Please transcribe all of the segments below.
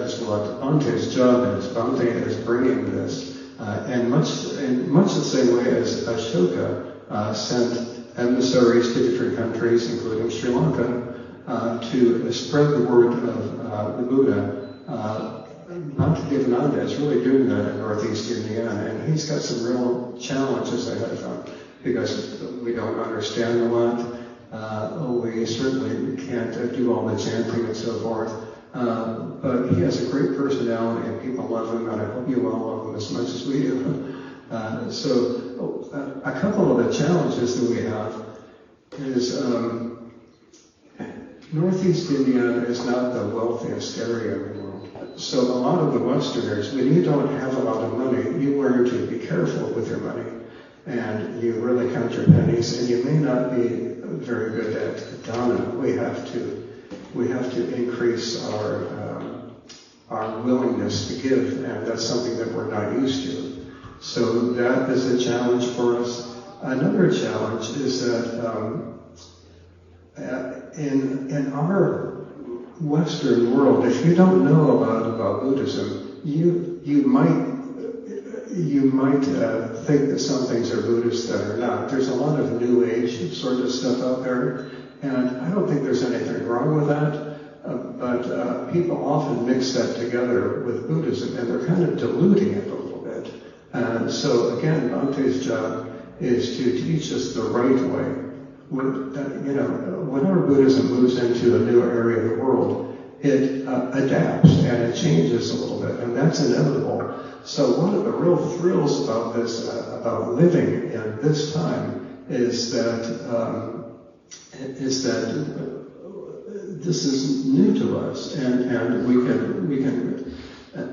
is what Bhante's job is. Bhante is bringing this. And much the same way as Ashoka sent emissaries to different countries, including Sri Lanka, to spread the word of the Buddha. Bhante is really doing that in Northeast Indiana, and he's got some real challenges ahead of him because we don't understand a lot. We certainly can't do all the chanting and so forth. But he has a great personality, and people love him, and I hope you all love him as much as we do. So a couple of the challenges that we have is Northeast Indiana is not the wealthiest area in the world. So a lot of the Westerners, when you don't have a lot of money, you learn to be careful with your money, and you really count your pennies, and you may not be very good at dana. We have to increase our willingness to give, and that's something that we're not used to. So that is a challenge for us. Another challenge is that in our Western world, if you don't know a lot about Buddhism, you might think that some things are Buddhist that are not. There's a lot of New Age sort of stuff out there, and I don't think there's anything wrong with that. But people often mix that together with Buddhism, and they're kind of diluting it a little bit. And so again, Bhante's job is to teach us the right way. Whenever Buddhism moves into a new area of the world, it adapts and it changes a little bit, and that's inevitable. So one of the real thrills about this, about living in this time, is that this is new to us, and we can.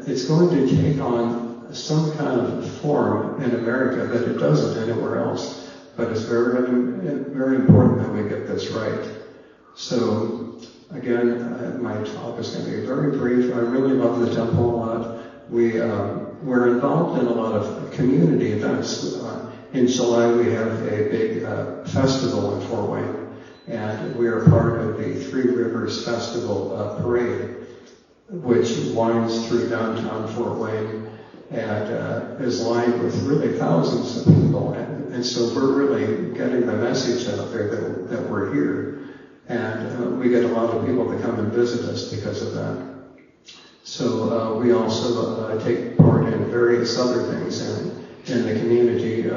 It's going to take on some kind of form in America that it doesn't anywhere else. But it's very, very important that we get this right. So again, my talk is going to be very brief. I really love the temple a lot. We're involved in a lot of community events. In July, we have a big festival in Fort Wayne, and we are part of the Three Rivers Festival parade, which winds through downtown Fort Wayne and is lined with really thousands of people. And so we're really getting the message out there that we're here. And we get a lot of people that come and visit us because of that. So we also take part in various other things in the community.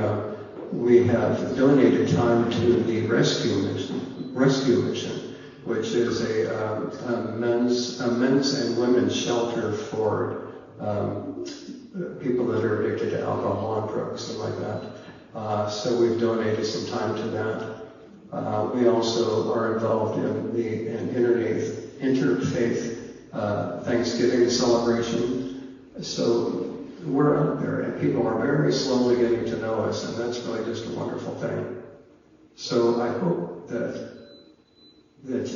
We have donated time to the rescue mission, which is a men's and women's shelter for people that are addicted to alcohol and drugs and like that. So we've donated some time to that. We also are involved in the interfaith Thanksgiving celebration. So we're out there, and people are very slowly getting to know us, and that's really just a wonderful thing. So I hope that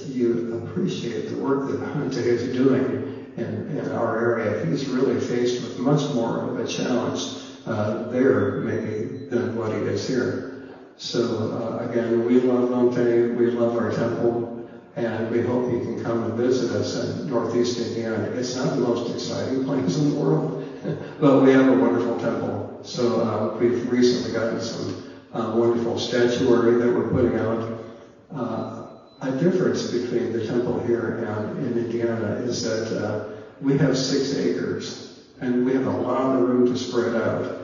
you appreciate the work that Bhante is doing in our area. He's really faced with much more of a challenge there, maybe, than what he is here. So again, we love Bhante, we love our temple, and we hope you can come and visit us in Northeast Indiana. It's not the most exciting place in the world, but we have a wonderful temple. So we've recently gotten some wonderful statuary that we're putting out. A difference between the temple here and in Indiana is that we have 6 acres, and we have a lot of room to spread out.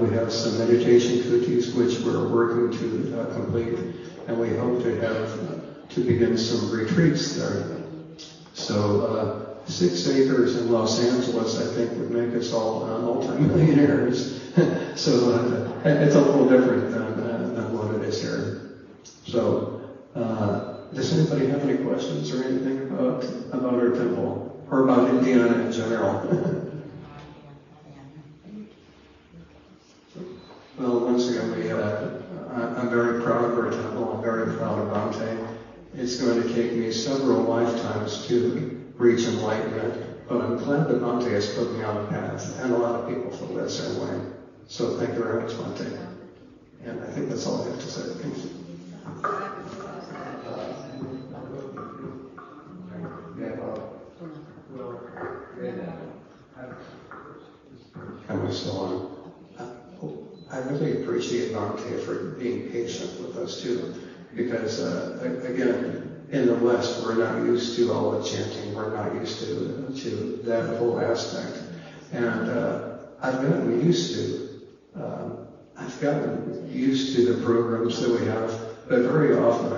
We have some meditation kutis which we're working to complete, and we hope to begin some retreats there. So 6 acres in Los Angeles, I think, would make us all multi-millionaires. So it's a little different than what it is here. So does anybody have any questions or anything about our temple or about Indiana in general? Well, once again, I'm very proud of our temple. I'm very proud of Bhante. It's going to take me several lifetimes to reach enlightenment, but I'm glad that Bhante has put me on a path, and a lot of people feel that same way. So thank you very much, Bhante. And I think that's all I have to say. Thank you. Yeah. and so on. I really appreciate Bhante for being patient with us too, because again, in the West, we're not used to all the chanting. We're not used to that whole aspect, and I've gotten used to the programs that we have, but very often